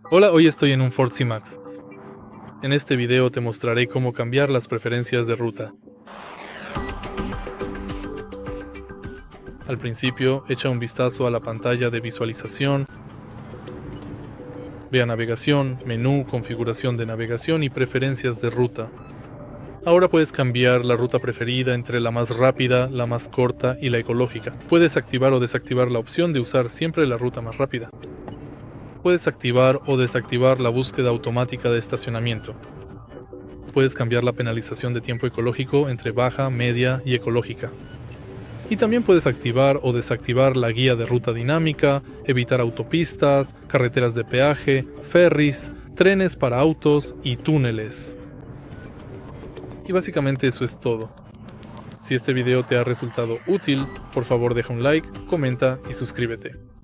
Hola, hoy estoy en un Ford C-Max. En este video te mostraré cómo cambiar las preferencias de ruta. Al principio, echa un vistazo a la pantalla de visualización. Ve a navegación, menú, configuración de navegación y preferencias de ruta. Ahora puedes cambiar la ruta preferida entre la más rápida, la más corta y la ecológica. Puedes activar o desactivar la opción de usar siempre la ruta más rápida. Puedes activar o desactivar la búsqueda automática de estacionamiento. Puedes cambiar la penalización de tiempo ecológico entre baja, media y ecológica. Y también puedes activar o desactivar la guía de ruta dinámica, evitar autopistas, carreteras de peaje, ferris, trenes para autos y túneles. Y básicamente eso es todo. Si este video te ha resultado útil, por favor deja un like, comenta y suscríbete.